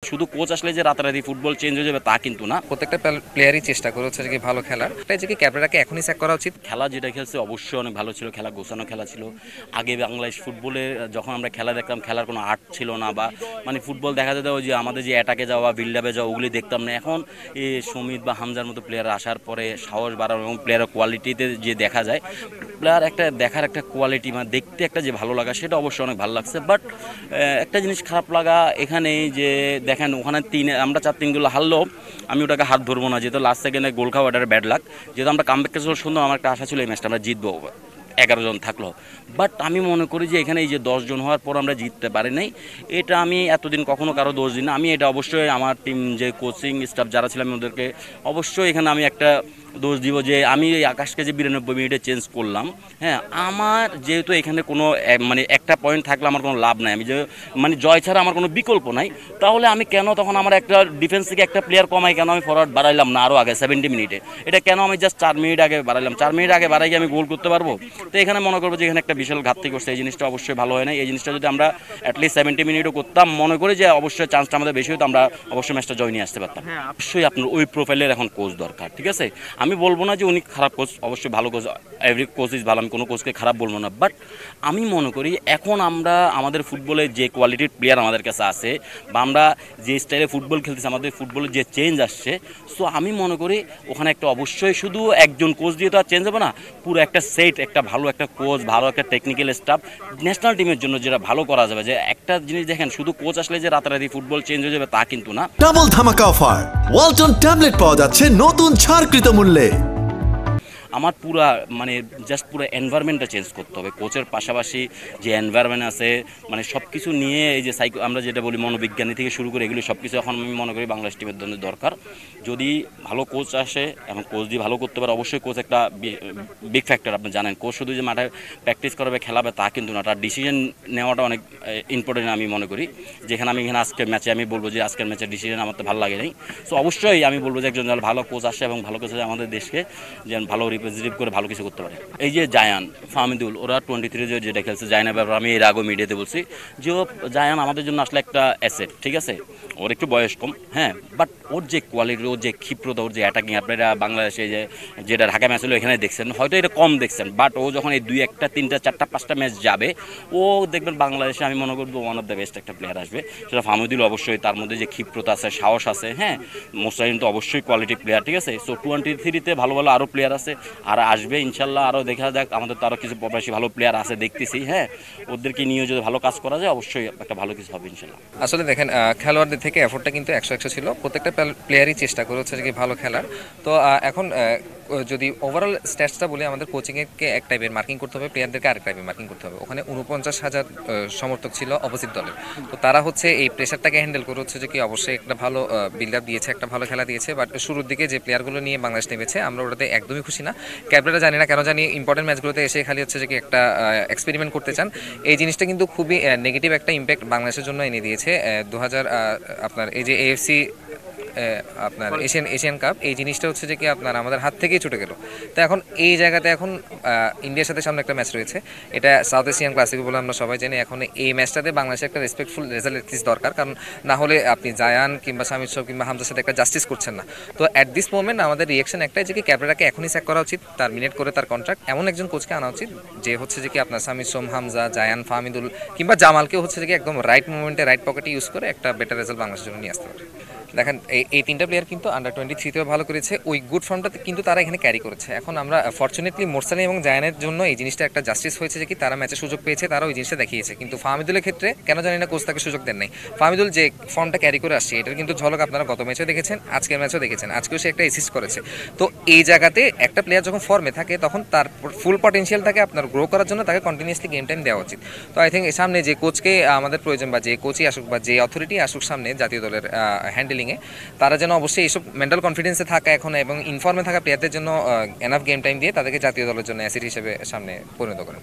শুধু কোচ আসলে যে রাতারাতি ফুটবল চেঞ্জ হয়ে যাবে তা কিন্তু না। প্রত্যেকটা প্লেয়ারই চেষ্টা করে হচ্ছে যে ভালো খেলার, তাই যে কি ক্যাপ্টেনকে এখনই স্যাক করা উচিত। খেলা যেটা খেলছে অবশ্যই অনেক ভালো ছিল, খেলা গোছানো খেলা ছিল। আগে বাংলাদেশ ফুটবলে যখন আমরা খেলা দেখতাম খেলার কোনো আর্ট ছিল না, বা মানে ফুটবল দেখা যেত ওই যে আমাদের যে অ্যাটাকে যাওয়া বিল্ড আপে যাওয়া ওগুলি দেখতাম না। এখন এই সমিত বা হামজার মতো প্লেয়ার আসার পরে সাহস বাড়ানো এবং প্লেয়ারের কোয়ালিটিতে যে দেখা যায়, প্লেয়ার একটা দেখার একটা কোয়ালিটি মানে দেখতে একটা যে ভালো লাগা সেটা অবশ্যই অনেক ভালো লাগছে। বাট একটা জিনিস খারাপ লাগা এখানেই যে দেখেন ওখানে আমরা 4-3 গোল হারলেও আমি ওটাকে হাত ধরবো না, যেহেতু লাস্ট সেকেন্ডে গোল খাওয়া ওটার ব্যাড লাক। যেহেতু আমরা কামব্যাক করেছিল সুন্দর, আমার একটা আশা ছিল এই ম্যাচটা আমরা জিতবো 11 জন থাকলো। বাট আমি মনে করি যে এখানে এই যে 10 জন হওয়ার পর আমরা জিততে পারি নাই, এটা আমি এতদিন কখনো কারো দোষ দিই না। আমি এটা অবশ্যই আমার টিম যে কোচিং স্টাফ যারা ছিলাম ওদেরকে অবশ্যই এখানে আমি একটা দোষ দিব যে আমি এই আকাশকে যে 92 মিনিটে চেঞ্জ করলাম। হ্যাঁ, আমার যেহেতু এখানে কোনো মানে একটা পয়েন্ট থাকলে আমার কোনো লাভ নাই, আমি যে মানে জয় ছাড়া আমার কোনো বিকল্প নাই, তাহলে আমি কেন তখন আমার একটা ডিফেন্স থেকে একটা প্লেয়ার কমাই কেন আমি ফরওয়ার্ড বাড়াইলাম না আরও আগে 70 মিনিটে? এটা কেন আমি জাস্ট 4 মিনিট আগে বাড়াইলাম? 4 মিনিট আগে বাড়াই আমি গোল করতে পারবো? তো এখানে মনে করবো যে এখানে একটা বিশাল ঘাটতি করছে, এই জিনিসটা অবশ্যই ভালো হয় না। এই জিনিসটা যদি আমরা অ্যাটলিস্ট 70 মিনিটও করতাম, মনে করি যে অবশ্যই চান্সটা আমাদের বেশি হতো, আমরা অবশ্যই ম্যাচটা জয় নিয়ে আসতে পারতাম। হ্যাঁ, অবশ্যই আপনার ওই প্রোফাইলের এখন কোচ দরকার, ঠিক আছে? আমি বলবো না যে উনি খারাপ কোচ, অবশ্যই ভালো কোচ, এভরি কোচ ইজ ভালো, আমি কোনো কোচকে খারাপ বলবো না। বাট আমি মনে করি এখন আমরা আমাদের ফুটবলে যে কোয়ালিটির প্লেয়ার আমাদের কাছে আছে, বা আমরা যে স্টাইলে ফুটবল খেলতেছি, আমাদের ফুটবলের যে চেঞ্জ আসছে, সো আমি মনে করি ওখানে একটা অবশ্যই শুধু একজন কোচ দিয়ে তো আর চেঞ্জ হবে না, পুরো একটা সেট, একটা ভালো একটা কোচ, ভালো একটা টেকনিক্যাল স্টাফ ন্যাশনাল টিমের জন্য যেটা ভালো করা যাবে। যে একটা জিনিস দেখেন, শুধু কোচ আসলে যে রাতারাতি ফুটবল চেঞ্জ হয়ে যাবে তা কিন্তু না। ডাবল ধামাকা অফার, ওয়ালটন ট্যাবলেট পাওয়া যাচ্ছে নতুন ছাড়কৃত মূল্যে। আমার পুরা মানে জাস্ট পুরো এনভায়রনমেন্টটা চেঞ্জ করতে হবে। কোচের পাশাপাশি যে এনভায়রনমেন্ট আছে মানে সব কিছু নিয়ে, এই যে আমরা যেটা বলি মনোবিজ্ঞানী থেকে শুরু করে এগুলো সব কিছু এখন আমি মনে করি বাংলাদেশ টিমের জন্য দরকার। যদি ভালো কোচ আসে এবং কোচ দিয়ে ভালো করতে পারে, অবশ্যই কোচ একটা বিগ ফ্যাক্টর। আপনি জানেন কোচ শুধু যে মাঠে প্র্যাকটিস করাবে খেলাবে তা কিন্তু না, তার ডিসিশন নেওয়াটা অনেক ইম্পর্টেন্ট আমি মনে করি। যেখানে আমি এখানে আজকের ম্যাচে আমি বলবো যে আজকের ম্যাচের ডিসিশন আমার তো ভালো লাগে নাই। সো অবশ্যই আমি বলবো যে একজন ভালো কোচ আসে এবং ভালো কোচ আমাদের দেশকে যেন ভালো রিপ্রেজেন্টেটিভ করে ভালো কিছু করতে পারে। এই যে জায়ান, ফাহমিদুল, ওরা 23 যেটা খেলছে, জায়ানের ব্যাপারে আমি এর আগেও মিডিয়াতে বলছি যে জায়ান আমাদের জন্য আসলে একটা অ্যাসেট, ঠিক আছে? ওর একটু বয়স কম, হ্যাঁ, বাট ওর যে কোয়ালিটি, ওর যে ক্ষিপ্রতা, ওর যে অ্যাটাকিং, আপনারা বাংলাদেশে যেটা ঢাকা ম্যাচ হলো এখানে দেখছেন, হয়তো এটা কম দেখছেন, বাট ও যখন এই 2-1, 3টা, 4টা, 5টা ম্যাচ যাবে, ও দেখবেন বাংলাদেশে আমি মনে করবো ওয়ান অফ দ্য বেস্ট একটা প্লেয়ার আসবে। সেটা ফাহমিদুল অবশ্যই, তার মধ্যে যে ক্ষিপ্রতা আছে, সাহস আছে, হ্যাঁ, মোস্তাহিন তো অবশ্যই কোয়ালিটি প্লেয়ার, ঠিক আছে? সো 23-তে ভালো ভালো আরও প্লেয়ার আছে, আর আসবে ইনশাল্লাহ। আরও দেখা যাক, আমাদের তো আরও কিছু প্রবাসী ভালো প্লেয়ার আছে দেখতেছি, হ্যাঁ, ওদেরকে নিয়ে যদি ভালো কাজ করা যায় অবশ্যই একটা ভালো কিছু হবে ইনশাল্লাহ। আসলে দেখেন, খেলোয়াড়দের থেকে এফোর্টটা কিন্তু 100-100 ছিল, প্রত্যেকটা প্লেয়ারই চেষ্টা করে হচ্ছে যে ভালো খেলার। তো এখন যদি ওভারঅল স্ট্যাটসটা বলি, আমাদের কোচিংকে এক টাইপের মার্কিং করতে হবে, প্লেয়ারদেরকে আরেক টাইপের মার্কিং করতে হবে। ওখানে 49,000 সমর্থক ছিল অপোজিট দলের। তো তারা হচ্ছে এই প্রেশারটাকে হ্যান্ডেল করে হচ্ছে যে কি অবশ্যই একটা ভালো বিল্ড আপ দিয়েছে, একটা ভালো খেলা দিয়েছে। বাট শুরুর দিকে যে প্লেয়ারগুলো নিয়ে বাংলাদেশ নেমেছে আমরা ওটাতে একদমই খুশি না। ক্যাপ্টেনরা জানি না কেন জানি ইম্পর্টেন্ট ম্যাচগুলোতে এসে খালি হচ্ছে যে কি একটা এক্সপেরিমেন্ট করতে চান। এই জিনিসটা কিন্তু খুবই নেগেটিভ একটা ইম্প্যাক্ট বাংলাদেশের জন্য এনে দিয়েছে। 2000 আপনার এই যে এএফসি আপনার এশিয়ান কাপ, এই জিনিসটা হচ্ছে যে কি আপনার আমাদের হাত থেকেই ছুটে গেল। তো এখন এই জায়গাতে এখন ইন্ডিয়ার সাথে সামনে একটা ম্যাচ রয়েছে, এটা সাউথ এশিয়ান ক্লাসিক বলে আমরা সবাই জানি। এখন এই ম্যাচটাতে বাংলাদেশের একটা রেসপেক্টফুল রেজাল্ট এটলিস্ট দরকার, কারণ না হলে আপনি জায়ান কিংবা শামির সোম কিংবা হামজার সাথে একটা জাস্টিস করছেন না। তো অ্যাট দিস মোমেন্ট আমাদের রিয়েকশন একটাই যে কি ক্যাপ্টেনকে এখনই স্যাক করা উচিত, টার্মিনেট করে তার কন্ট্রাক্ট, এমন একজন কোচকে আনা উচিত যে হচ্ছে যে কি আপনার শামির সোম, হামজা, জায়ান, ফাহমিদুল কিংবা জামালকে হচ্ছে যে কি একদম রাইট মোমেন্টে রাইট পকেটে ইউজ করে একটা বেটার রেজাল্ট বাংলাদেশের জন্য নিয়ে আসতে পারে। দেখেন এই 3টা প্লেয়ার কিন্তু আন্ডার-23তেও ভালো করেছে, ওই গুড ফর্মটাতে কিন্তু তারা এখানে ক্যারি করেছে। এখন আমরা ফর্চুনেটলি মোরসালি এবং জায়ানের জন্য এই জিনিসটা একটা জাস্টিস হয়েছে যে কি তারা ম্যাচে সুযোগ পেয়েছে, তারা ওই জিনিসটা দেখিয়েছে। কিন্তু ফাহমিদুলের ক্ষেত্রে কেন জানি না কোচ তাকে সুযোগ দেন নাই। ফাহমিদুল যে ফর্মটা ক্যারি করে আসছে এটার কিন্তু ঝলক আপনারা গত ম্যাচেও দেখেছেন, আজকের ম্যাচেও দেখেছেন, আজকেও সে একটা অ্যাসিস্ট করেছে। তো এই জায়গাতে একটা প্লেয়ার যখন ফর্মে থাকে তখন তার ফুল পটেনশিয়াল থাকে আপনার গ্রো করার জন্য, তাকে কন্টিনিউয়াসলি গেম টাইম দেওয়া উচিত। তো আই থিঙ্ক সামনে যে কোচকে আমাদের প্রয়োজন, বা যে কোচই আসুক বা যে অথরিটি আসুক সামনে জাতীয় দলের হ্যান্ডেলিংয়ে, তারা যেন অবশ্যই এইসব মেন্টাল কনফিডেন্সে থাকা এখন এবং ইনফর্মে থাকা প্লেয়ারদের জন্য এনাফ গেম টাইম দিয়ে তাদেরকে জাতীয় দলের জন্য অ্যাসেট হিসেবে সামনে পরিণত করেন।